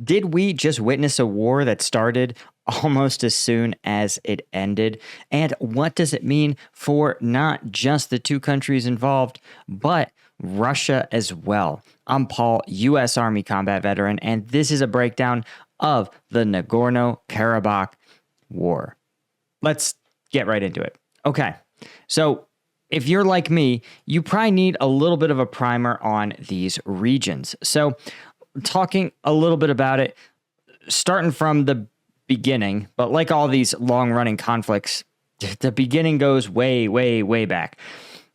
Did we just witness a war that started almost as soon as it ended? And what does it mean for not just the two countries involved, but Russia as well? I'm Paul, U.S. Army combat veteran, and this is a breakdown of the Nagorno-Karabakh War. Let's get right into it. Okay, so if you're like me, you probably need a little bit of a primer on these regions. So talking a little bit about it, starting from the beginning, but like all these long-running conflicts, the beginning goes way, way, way back.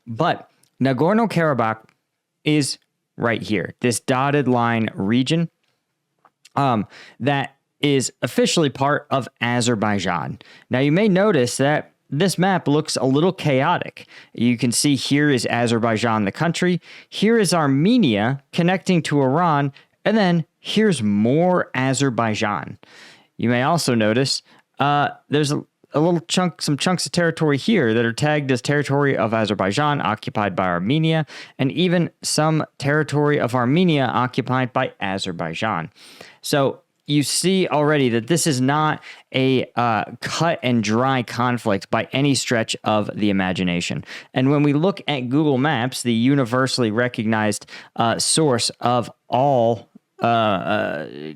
But Nagorno-Karabakh is right here, this dotted line region that is officially part of Azerbaijan. Now, you may notice that this map looks a little chaotic. You can see here is Azerbaijan, the country. Here is Armenia connecting to Iran. And then here's more Azerbaijan. You may also notice there's a little chunk, some chunks of territory here that are tagged as territory of Azerbaijan occupied by Armenia, and even some territory of Armenia occupied by Azerbaijan. So you see already that this is not a cut and dry conflict by any stretch of the imagination. And when we look at Google Maps, the universally recognized source of all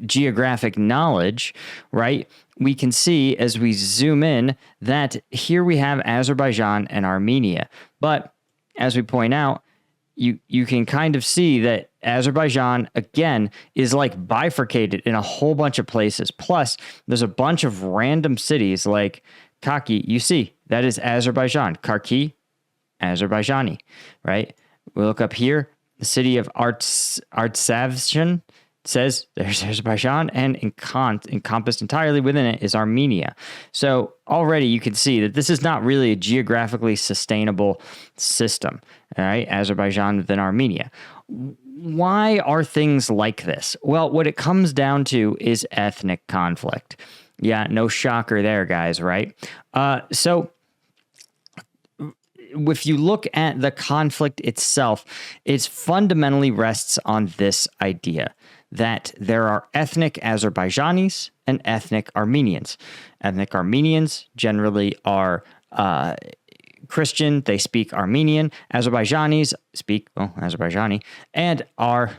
geographic knowledge, right? We can see as we zoom in that here we have Azerbaijan and Armenia. But as we point out, you can kind of see that Azerbaijan, again, is like bifurcated in a whole bunch of places. Plus, there's a bunch of random cities like Kaki. You see, that is Azerbaijan. Kharkiv, Azerbaijani, right? We look up here, the city of Artsavshan says there's Azerbaijan, and encompassed entirely within it is Armenia. So already you can see that this is not really a geographically sustainable system, all right? Azerbaijan then Armenia. Why are things like this? Well, what it comes down to is ethnic conflict. Yeah, no shocker there, guys, right? So if you look at the conflict itself, it fundamentally rests on this idea that there are ethnic Azerbaijanis and ethnic Armenians. Ethnic Armenians generally are Christian, they speak Armenian. Azerbaijanis speak, Azerbaijani, and are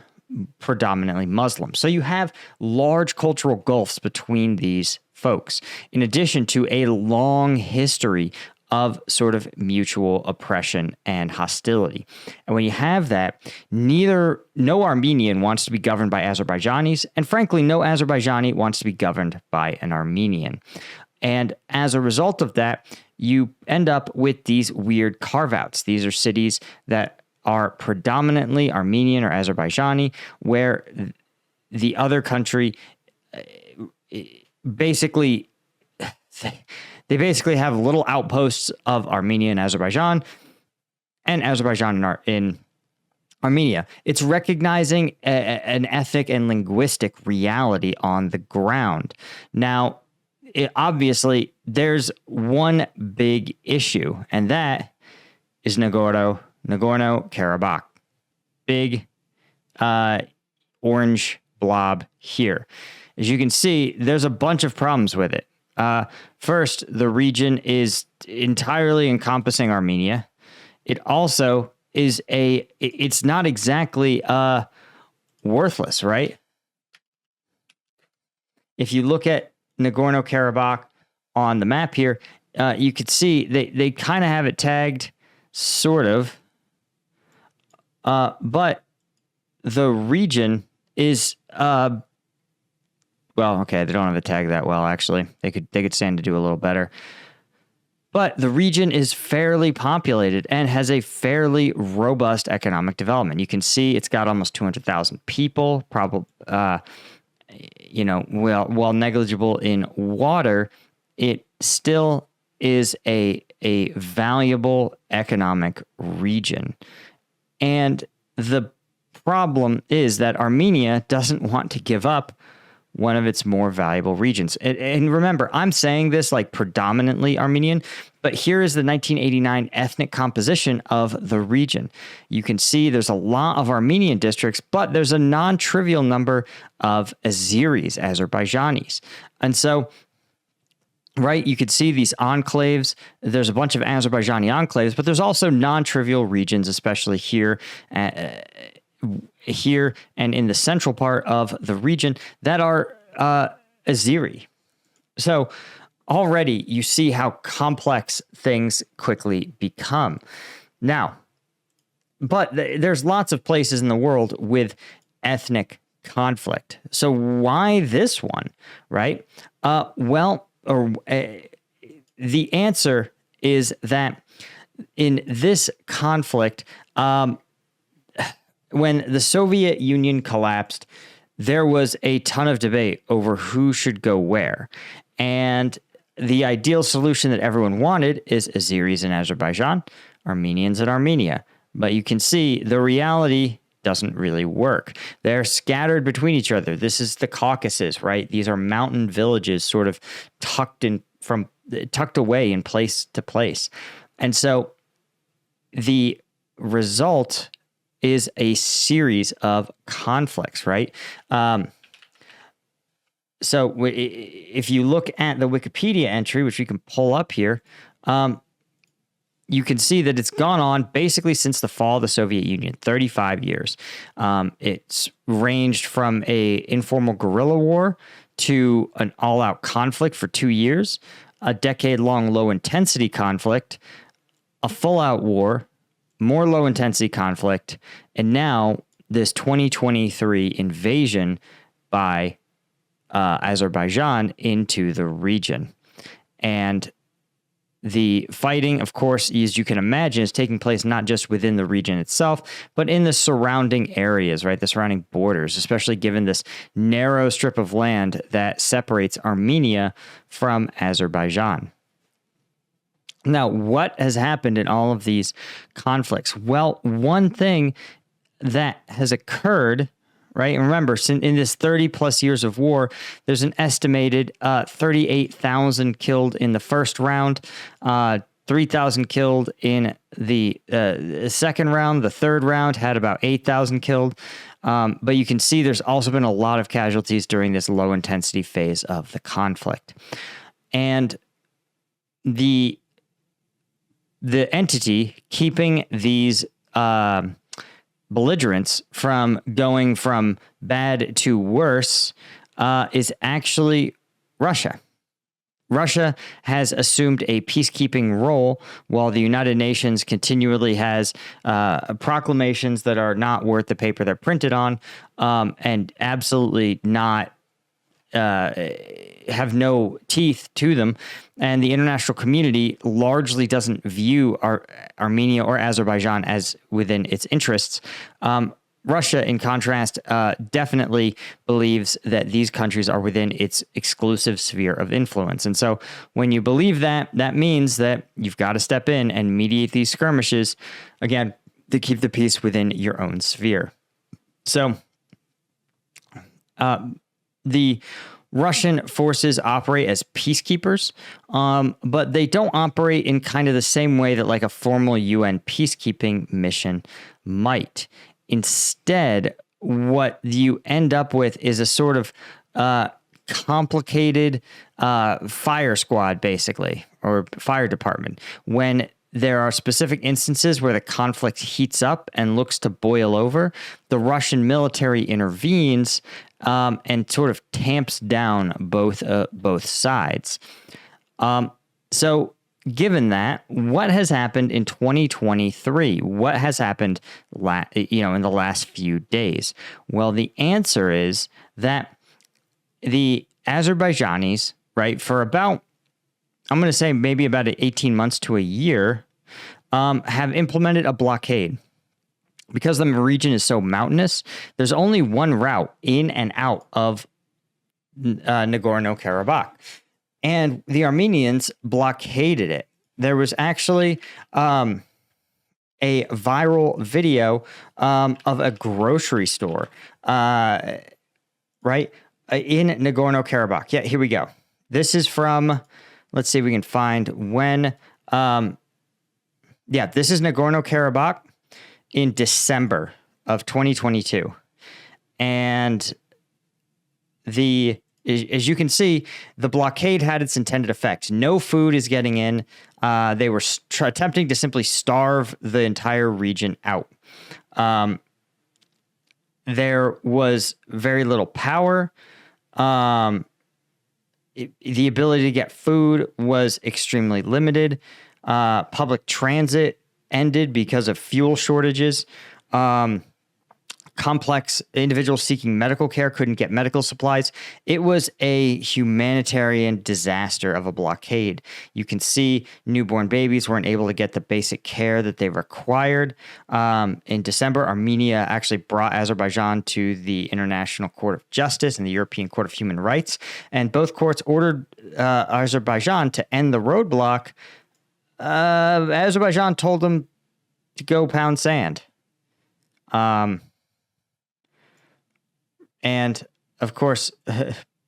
predominantly Muslim. So you have large cultural gulfs between these folks, in addition to a long history of sort of mutual oppression and hostility. And when you have that, no Armenian wants to be governed by Azerbaijanis, and frankly, no Azerbaijani wants to be governed by an Armenian. And as a result of that, you end up with these weird carve-outs. These are cities that are predominantly Armenian or Azerbaijani, where the other country basically they basically have little outposts of Armenia and Azerbaijan in Armenia. It's recognizing an ethnic and linguistic reality on the ground. Now, obviously, there's one big issue, and that is Nagorno-Karabakh. Big orange blob here. As you can see, there's a bunch of problems with it. First, the region is entirely encompassing Armenia. It also is it's not exactly worthless, right? If you look at Nagorno-Karabakh on the map here, you could see they kind of have it tagged, sort of, but the region is well, okay, they don't have the tag that well, actually. They could stand to do a little better. But the region is fairly populated and has a fairly robust economic development. You can see it's got almost 200,000 people, probably, while negligible in water, it still is a valuable economic region. And the problem is that Armenia doesn't want to give up one of its more valuable regions. And remember, I'm saying this like predominantly Armenian, but here is the 1989 ethnic composition of the region. You can see there's a lot of Armenian districts, but there's a non-trivial number of Azeris, Azerbaijanis. And so, right, you could see these enclaves. There's a bunch of Azerbaijani enclaves, but there's also non-trivial regions, especially here and in the central part of the region that are Azeri. So already you see how complex things quickly become. Now, but there's lots of places in the world with ethnic conflict. So why this one, right? The answer is that in this conflict, when the Soviet Union collapsed, there was a ton of debate over who should go where. And the ideal solution that everyone wanted is Azeris in Azerbaijan, Armenians in Armenia. But you can see the reality doesn't really work. They're scattered between each other. This is the Caucasus, right? These are mountain villages sort of tucked away in place to place. And so the result is a series of conflicts, right? So if you look at the Wikipedia entry, which we can pull up here, you can see that it's gone on basically since the fall of the Soviet Union, 35 years. It's ranged from a informal guerrilla war to an all-out conflict for 2 years, a decade-long low-intensity conflict, a full-out war, more low-intensity conflict, and now this 2023 invasion by Azerbaijan into the region. And the fighting, of course, as you can imagine, is taking place not just within the region itself, but in the surrounding areas, right? The surrounding borders, especially given this narrow strip of land that separates Armenia from Azerbaijan. Now, what has happened in all of these conflicts? Well, one thing that has occurred, right? And remember, in this 30 plus years of war, there's an estimated 38,000 killed in the first round, 3,000 killed in the second round. The third round had about 8,000 killed. But you can see there's also been a lot of casualties during this low intensity phase of the conflict. And the entity keeping these belligerents from going from bad to worse is actually Russia. Russia has assumed a peacekeeping role while the United Nations continually has proclamations that are not worth the paper they're printed on and absolutely not have no teeth to them. And the international community largely doesn't view Armenia or Azerbaijan as within its interests. Russia, in contrast, definitely believes that these countries are within its exclusive sphere of influence. And so when you believe that, that means that you've got to step in and mediate these skirmishes, again, to keep the peace within your own sphere. So the Russian forces operate as peacekeepers, but they don't operate in kind of the same way that like a formal UN peacekeeping mission might. Instead, what you end up with is a sort of complicated fire squad, basically, or fire department. When there are specific instances where the conflict heats up and looks to boil over, the Russian military intervenes and sort of tamps down both sides. So given that, what has happened in 2023? What has happened in the last few days? Well, the answer is that the Azerbaijanis, right, for about, I'm going to say maybe about 18 months to a year, have implemented a blockade. Because the region is so mountainous, there's only one route in and out of Nagorno-Karabakh. And the Armenians blockaded it. There was actually a viral video of a grocery store, right? in Nagorno-Karabakh. Yeah, here we go. This is from, let's see if we can find when. This is Nagorno-Karabakh in December of 2022. And as you can see, the blockade had its intended effect. No food is getting in. They were attempting to simply starve the entire region out. There was very little power. The ability to get food was extremely limited. Public transit ended because of fuel shortages. Complex individuals seeking medical care couldn't get medical supplies. It was a humanitarian disaster of a blockade. You can see newborn babies weren't able to get the basic care that they required. In December, Armenia actually brought Azerbaijan to the International Court of Justice and the European Court of Human Rights, and both courts ordered Azerbaijan to end the roadblock. Azerbaijan told them to go pound sand. And of course,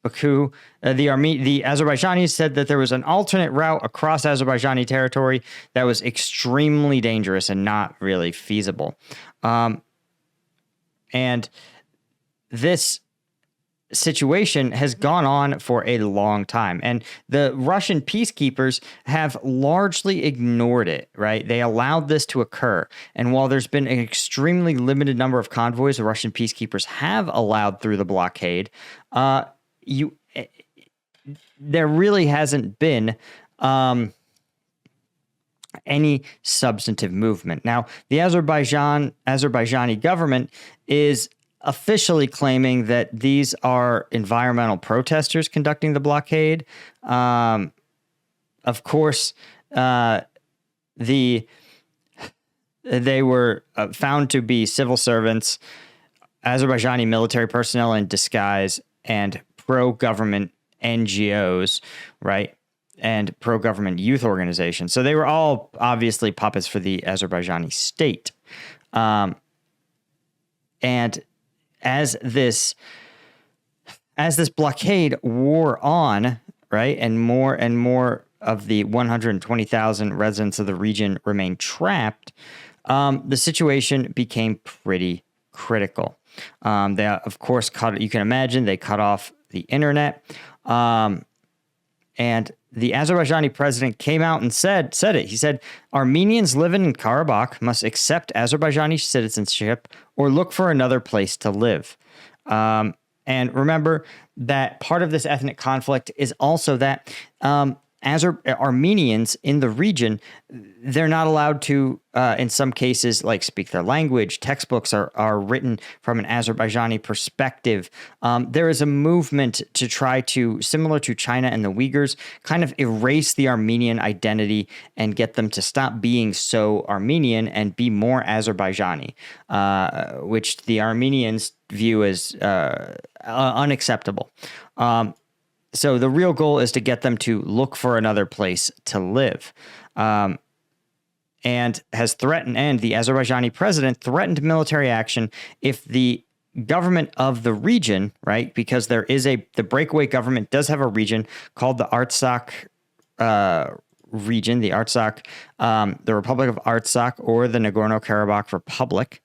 Baku, the Azerbaijanis said that there was an alternate route across Azerbaijani territory that was extremely dangerous and not really feasible. And this situation has gone on for a long time, and the Russian peacekeepers have largely ignored it, right? They allowed this to occur. And while there's been an extremely limited number of convoys the Russian peacekeepers have allowed through the blockade, there really hasn't been any substantive movement. Now, the Azerbaijani government is officially claiming that these are environmental protesters conducting the blockade. Of course, they were found to be civil servants, Azerbaijani military personnel in disguise, and pro-government NGOs, right? And pro-government youth organizations. So they were all obviously puppets for the Azerbaijani state. And as this blockade wore on, right, and more of the 120,000 residents of the region remained trapped, the situation became pretty critical. They, of course, you can imagine, they cut off the internet. And the Azerbaijani president came out and said it. He said, Armenians living in Karabakh must accept Azerbaijani citizenship or look for another place to live. And remember that part of this ethnic conflict is also that Armenians in the region, they're not allowed to, in some cases, like speak their language. Textbooks are written from an Azerbaijani perspective. There is a movement to try to, similar to China and the Uyghurs, kind of erase the Armenian identity and get them to stop being so Armenian and be more Azerbaijani, which the Armenians view as unacceptable. So the real goal is to get them to look for another place to live, and has threatened, and the Azerbaijani president threatened military action if the government of the region, right, because the breakaway government does have a region called the Artsakh region, the Artsakh, the Republic of Artsakh, or the Nagorno-Karabakh Republic.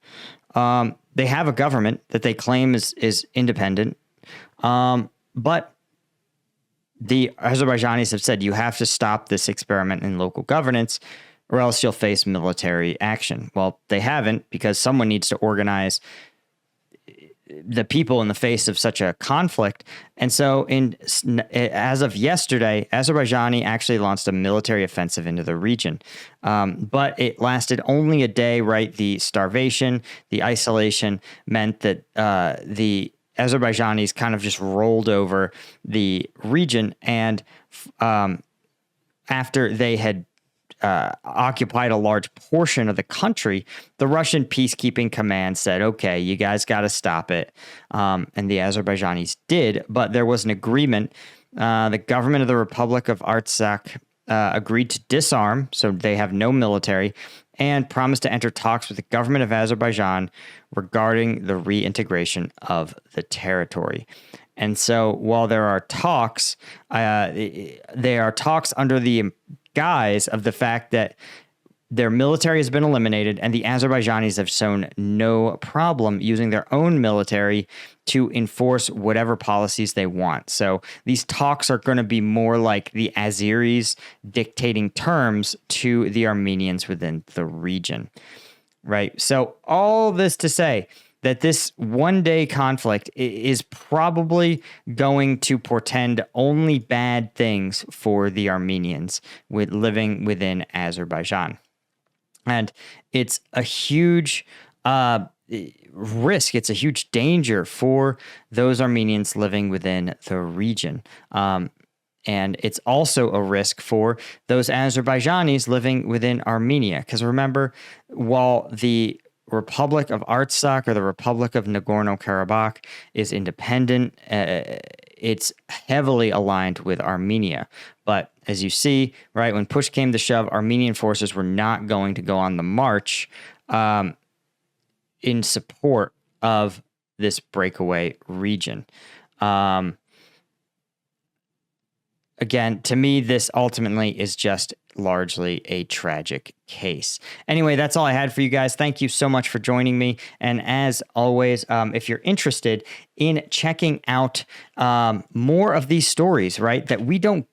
They have a government that they claim is independent, but the Azerbaijanis have said you have to stop this experiment in local governance or else you'll face military action. Well, they haven't, because someone needs to organize the people in the face of such a conflict. And so as of yesterday, Azerbaijani actually launched a military offensive into the region. But it lasted only a day, right? The starvation, the isolation meant that the Azerbaijanis kind of just rolled over the region, and after they had occupied a large portion of the country, the Russian peacekeeping command said, okay, you guys got to stop it. And the Azerbaijanis did, but there was an agreement. The government of the Republic of Artsakh agreed to disarm, so they have no military, and promised to enter talks with the government of Azerbaijan regarding the reintegration of the territory. And so while there are talks, they are talks under the guise of the fact that their military has been eliminated, and the Azerbaijanis have shown no problem using their own military to enforce whatever policies they want. So these talks are going to be more like the Azeris dictating terms to the Armenians within the region, right? So all this to say that this one-day conflict is probably going to portend only bad things for the Armenians with living within Azerbaijan. And it's a huge risk. It's a huge danger for those Armenians living within the region. And it's also a risk for those Azerbaijanis living within Armenia. Because remember, while the Republic of Artsakh or the Republic of Nagorno-Karabakh is independent, it's heavily aligned with Armenia. But as you see, right, when push came to shove, Armenian forces were not going to go on the march in support of this breakaway region. Again, to me, this ultimately is just largely a tragic case. Anyway, that's all I had for you guys. Thank you so much for joining me. And as always, if you're interested in checking out more of these stories, right, that we don't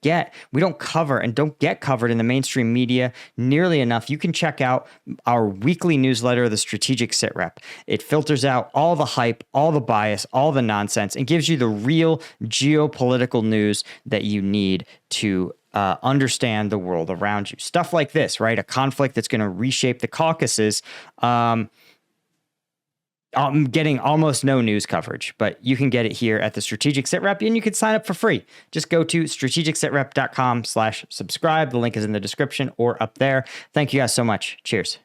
cover and don't get covered in the mainstream media nearly enough, you can check out our weekly newsletter, The Strategic Sitrep. It filters out all the hype, all the bias, all the nonsense, and gives you the real geopolitical news that you need to understand the world around you. Stuff like this, right? A conflict that's going to reshape the Caucasus. I'm getting almost no news coverage, but you can get it here at the Strategic Sitrep, and you can sign up for free. Just go to strategicsitrep.com/subscribe. The link is in the description or up there. Thank you guys so much. Cheers.